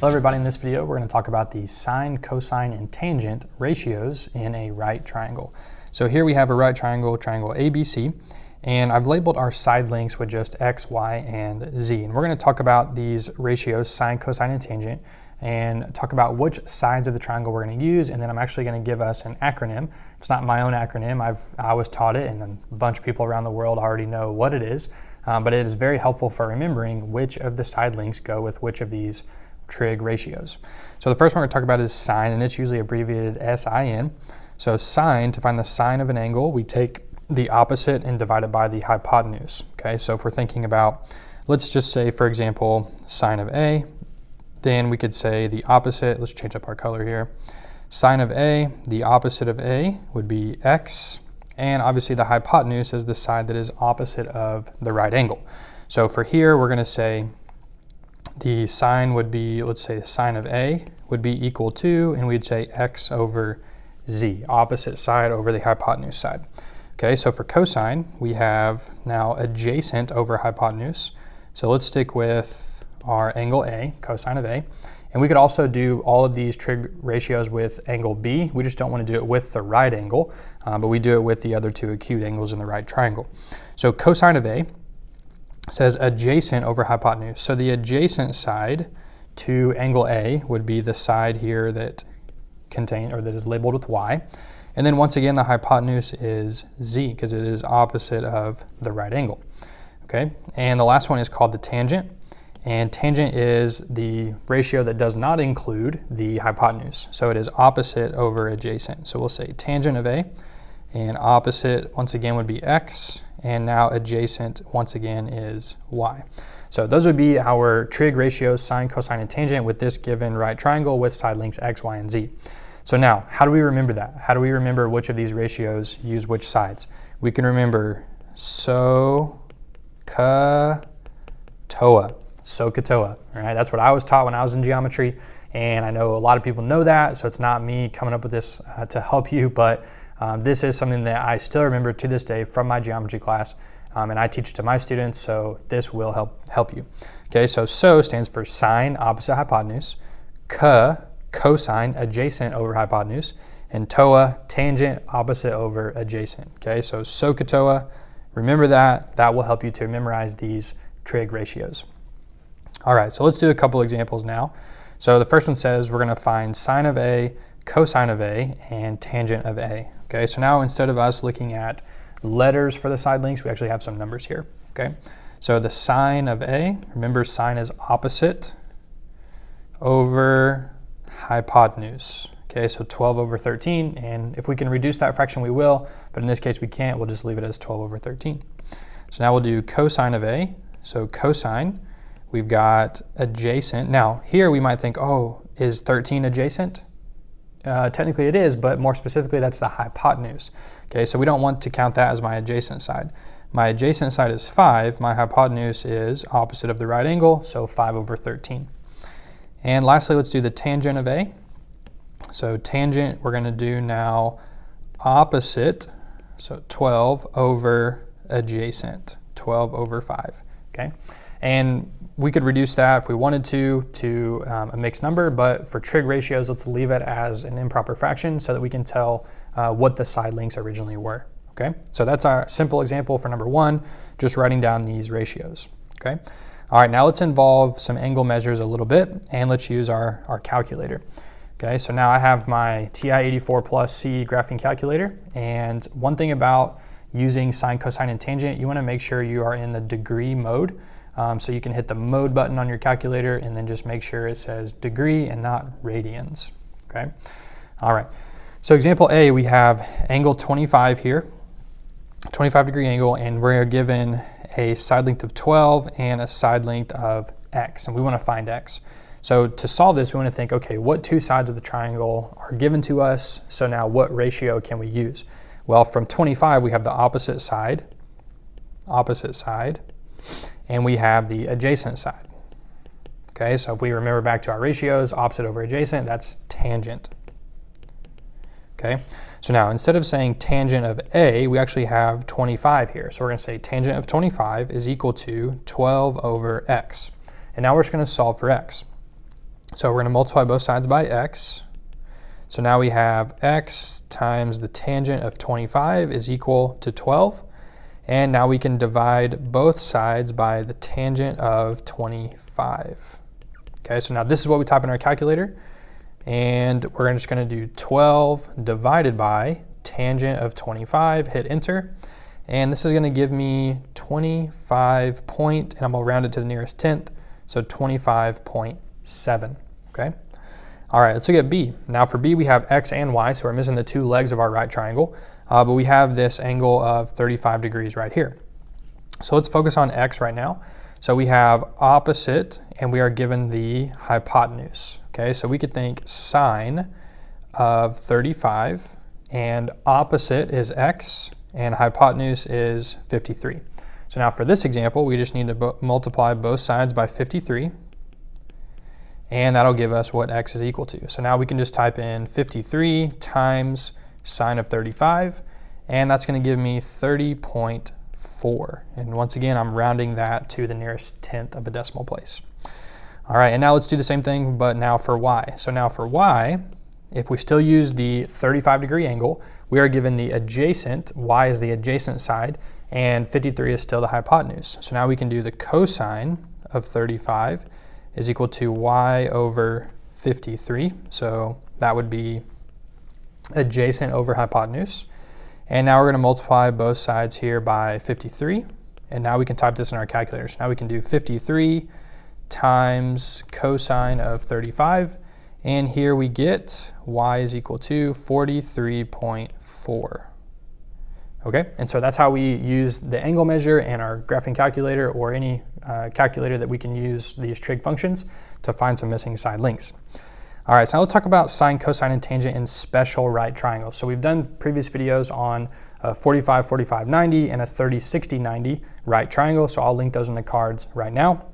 Hello everybody, in this video we're going to talk about the sine, cosine, and tangent ratios in a right triangle. So here we have a right triangle, triangle ABC, and I've labeled our side lengths with just x, y, and z. And we're going to talk about these ratios, sine, cosine, and tangent, and talk about which sides of the triangle we're going to use, and then I'm actually going to give us an acronym. It's not my own acronym, I was taught it, and a bunch of people around the world already know what it is, but it is very helpful for remembering which of the side lengths go with which of these trig ratios. So the first one we're going to talk about is sine, and it's usually abbreviated SIN. So sine, to find the sine of an angle, we take the opposite and divide it by the hypotenuse. Okay, so if we're thinking about, let's just say, for example, sine of A, then we could say the opposite, let's change up our color here. Sine of A, the opposite of A would be x, and obviously the hypotenuse is the side that is opposite of the right angle. So for here, we're going to say the sine would be, let's say the sine of A would be equal to, and we'd say x over z, opposite side over the hypotenuse side. Okay, so for cosine, we have now adjacent over hypotenuse. So let's stick with our angle A, cosine of A. And we could also do all of these trig ratios with angle B. We just don't want to do it with the right angle, but we do it with the other two acute angles in the right triangle. So cosine of A says adjacent over hypotenuse. So the adjacent side to angle A would be the side here that that is labeled with y. And then once again, the hypotenuse is z because it is opposite of the right angle. Okay, and the last one is called the tangent. And tangent is the ratio that does not include the hypotenuse. So it is opposite over adjacent. So we'll say tangent of A, and opposite once again would be x, and now adjacent once again is y. So those would be our trig ratios, sine, cosine, and tangent with this given right triangle with side lengths x, y, and z. So now, how do we remember that? How do we remember which of these ratios use which sides? We can remember SOHCAHTOA. SOHCAHTOA, all right? That's what I was taught when I was in geometry, and I know a lot of people know that, so it's not me coming up with this to help you, but this is something that I still remember to this day from my geometry class, and I teach it to my students, so this will help you. Okay, so SO stands for sine, opposite hypotenuse, cosine, adjacent over hypotenuse, and TOA, tangent, opposite over adjacent. Okay, so SOHCAHTOA, remember that. That will help you to memorize these trig ratios. All right, so let's do a couple examples now. So the first one says we're going to find sine of A, cosine of A, and tangent of A. Okay, so now instead of us looking at letters for the side lengths, we actually have some numbers here. Okay, so the sine of A, remember sine is opposite over hypotenuse. Okay, so 12 over 13, and if we can reduce that fraction, we will, but in this case we can't. We'll just leave it as 12 over 13. So now we'll do cosine of A. So cosine, we've got adjacent. Now here we might think, oh, is 13 adjacent? Technically it is, but more specifically that's the hypotenuse. Okay, so we don't want to count that as my adjacent side. My adjacent side is 5, my hypotenuse is opposite of the right angle, so 5 over 13. And lastly, let's do the tangent of A. So tangent, we're going to do now opposite, so 12 over adjacent, 12 over 5, okay? And we could reduce that if we wanted to a mixed number, but for trig ratios, let's leave it as an improper fraction so that we can tell what the side lengths originally were, okay? So that's our simple example for number 1, just writing down these ratios, okay? All right, now let's involve some angle measures a little bit, and let's use our calculator. Okay, so now I have my TI-84 plus CE graphing calculator, and one thing about using sine, cosine, and tangent, you want to make sure you are in the degree mode. So you can hit the mode button on your calculator and then just make sure it says degree and not radians, okay? All right, so example A, we have angle 25 here, 25 degree angle, and we're given a side length of 12 and a side length of x, and we want to find x. So to solve this, we want to think, okay, what two sides of the triangle are given to us? So now what ratio can we use? Well, from 25, we have the opposite side, and we have the adjacent side. Okay, so if we remember back to our ratios, opposite over adjacent, that's tangent. Okay, so now instead of saying tangent of A, we actually have 25 here. So we're going to say tangent of 25 is equal to 12 over x. And now we're just going to solve for x. So we're going to multiply both sides by x. So now we have x times the tangent of 25 is equal to 12. And now we can divide both sides by the tangent of 25. Okay, so now this is what we type in our calculator. And we're just going to do 12 divided by tangent of 25, hit enter. And this is going to give me 25 point, and I'm going to round it to the nearest tenth, so 25.7, okay? All right, let's look at B. Now for B, we have x and y, so we're missing the two legs of our right triangle, but we have this angle of 35 degrees right here. So let's focus on x right now. So we have opposite, and we are given the hypotenuse, okay? So we could think sine of 35, and opposite is x, and hypotenuse is 53. So now for this example, we just need to multiply both sides by 53, and that'll give us what x is equal to. So now we can just type in 53 times sine of 35, and that's going to give me 30.4. And once again, I'm rounding that to the nearest tenth of a decimal place. All right, and now let's do the same thing, but now for y. So now for y, if we still use the 35-degree angle, we are given the adjacent, y is the adjacent side, and 53 is still the hypotenuse. So now we can do the cosine of 35 is equal to y over 53. So that would be adjacent over hypotenuse. And now we're going to multiply both sides here by 53. And now we can type this in our calculator. So now we can do 53 times cosine of 35. And here we get y is equal to 43.4. Okay, and so that's how we use the angle measure and our graphing calculator, or any calculator that we can use these trig functions to find some missing side lengths. All right, so now let's talk about sine, cosine, and tangent in special right triangles. So we've done previous videos on a 45, 45, 90 and a 30, 60, 90 right triangle. So I'll link those in the cards right now.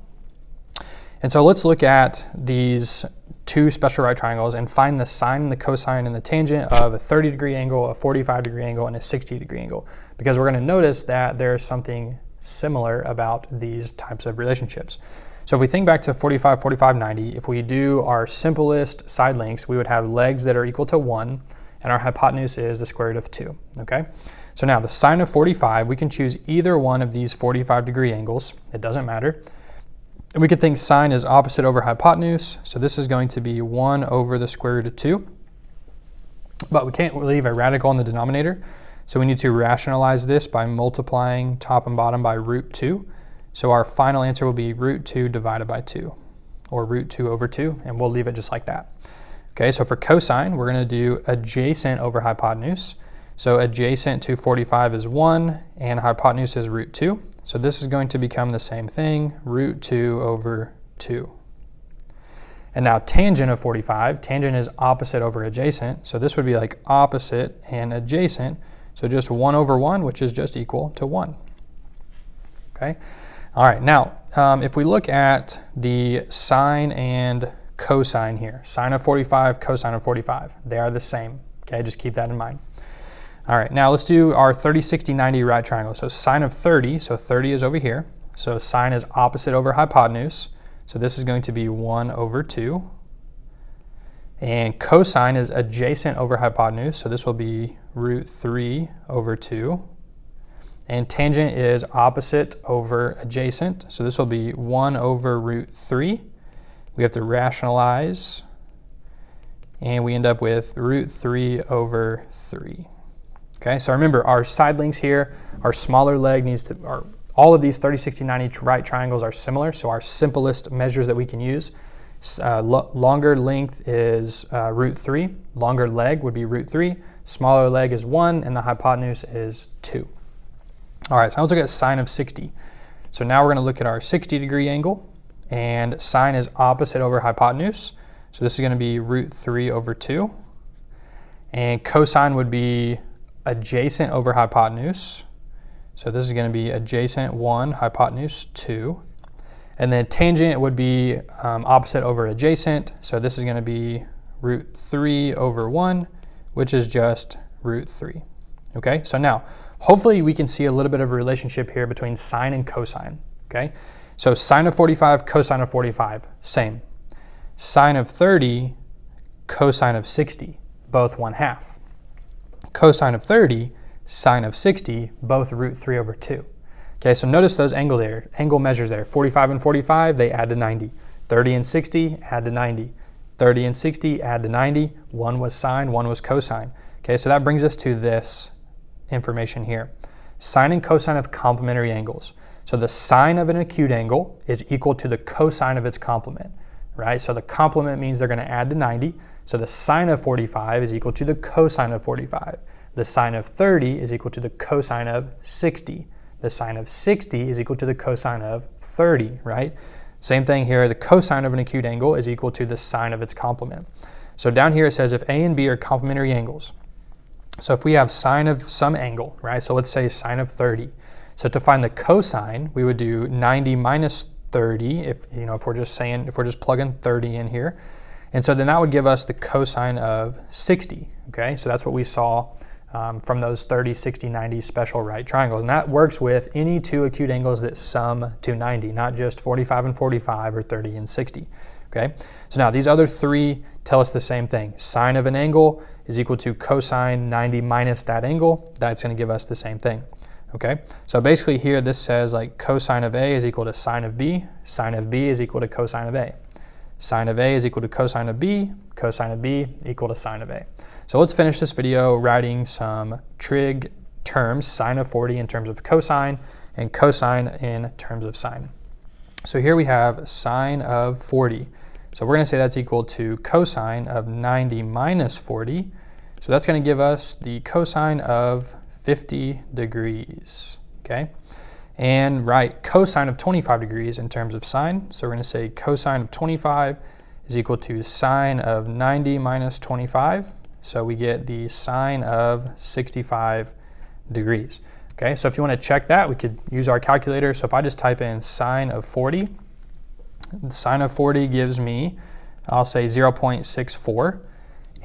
And so let's look at these two special right triangles and find the sine, the cosine, and the tangent of a 30-degree angle, a 45-degree angle, and a 60-degree angle, because we're going to notice that there's something similar about these types of relationships. So if we think back to 45, 45, 90, if we do our simplest side lengths, we would have legs that are equal to 1, and our hypotenuse is the square root of 2, okay? So now the sine of 45, we can choose either one of these 45-degree angles. It doesn't matter. And we could think sine is opposite over hypotenuse, so this is going to be 1 over the square root of 2. But we can't leave a radical in the denominator, so we need to rationalize this by multiplying top and bottom by root 2. So our final answer will be root 2 divided by 2, or root 2 over 2, and we'll leave it just like that. Okay, so for cosine, we're going to do adjacent over hypotenuse. So adjacent to 45 is 1, and hypotenuse is root 2. So this is going to become the same thing, root 2 over 2. And now tangent of 45, tangent is opposite over adjacent. So this would be like opposite and adjacent. So just 1 over 1, which is just equal to 1. Okay. All right, now if we look at the sine and cosine here, sine of 45, cosine of 45, they are the same. Okay, just keep that in mind. All right, now let's do our 30, 60, 90 right triangle. So sine of 30, so 30 is over here. So sine is opposite over hypotenuse. So this is going to be 1 over 2. And cosine is adjacent over hypotenuse. So this will be root 3 over 2. And tangent is opposite over adjacent. So this will be 1 over root 3. We have to rationalize. And we end up with root 3 over 3. Okay, so remember our side lengths here, our smaller leg needs to, all of these 30, 60, 90 right triangles are similar. So our simplest measures that we can use, longer length is root 3, longer leg would be root 3, smaller leg is 1, and the hypotenuse is 2. All right, so now let's look at sine of 60. So now we're going to look at our 60-degree angle, and sine is opposite over hypotenuse. So this is going to be root 3 over 2. And cosine would be adjacent over hypotenuse. So this is going to be adjacent 1, hypotenuse 2. And then tangent would be opposite over adjacent. So this is going to be root 3 over 1, which is just root 3. Okay, so now hopefully we can see a little bit of a relationship here between sine and cosine. Okay, so sine of 45, cosine of 45, same. Sine of 30, cosine of 60, both 1/2. Cosine of 30, sine of 60, both root 3 over 2. Okay, so notice those angle measures there. 45 and 45, they add to 90. 30 and 60, add to 90. 30 and 60, add to 90. One was sine, one was cosine. Okay, so that brings us to this information here. Sine and cosine of complementary angles. So the sine of an acute angle is equal to the cosine of its complement, right? So the complement means they're going to add to 90. So the sine of 45 is equal to the cosine of 45. The sine of 30 is equal to the cosine of 60. The sine of 60 is equal to the cosine of 30, right? Same thing here, the cosine of an acute angle is equal to the sine of its complement. So down here it says if A and B are complementary angles. So if we have sine of some angle, right? So let's say sine of 30. So to find the cosine, we would do 90 minus 30 if we're just plugging 30 in here. And so then that would give us the cosine of 60, okay? So that's what we saw from those 30, 60, 90 special right triangles. And that works with any two acute angles that sum to 90, not just 45 and 45 or 30 and 60, okay? So now these other three tell us the same thing. Sine of an angle is equal to cosine 90 minus that angle. That's going to give us the same thing, okay? So basically here this says like cosine of A is equal to sine of B is equal to cosine of A. Sine of A is equal to cosine of B equal to sine of A. So let's finish this video writing some trig terms, sine of 40 in terms of cosine and cosine in terms of sine. So here we have sine of 40. So we're going to say that's equal to cosine of 90 minus 40. So that's going to give us the cosine of 50 degrees, okay? And write cosine of 25 degrees in terms of sine. So we're going to say cosine of 25 is equal to sine of 90 minus 25. So we get the sine of 65 degrees. Okay, so if you want to check that, we could use our calculator. So if I just type in sine of 40, sine of 40 gives me, I'll say 0.64.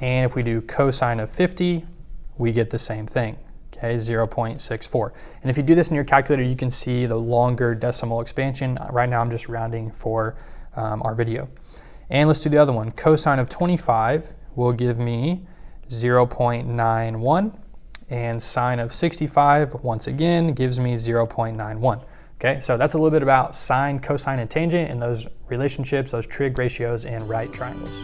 And if we do cosine of 50, we get the same thing, okay, 0.64. And if you do this in your calculator, you can see the longer decimal expansion. Right now I'm just rounding for our video. And let's do the other one. Cosine of 25 will give me 0.91, and sine of 65 once again gives me 0.91. Okay, so that's a little bit about sine, cosine, and tangent and those relationships, those trig ratios in right triangles.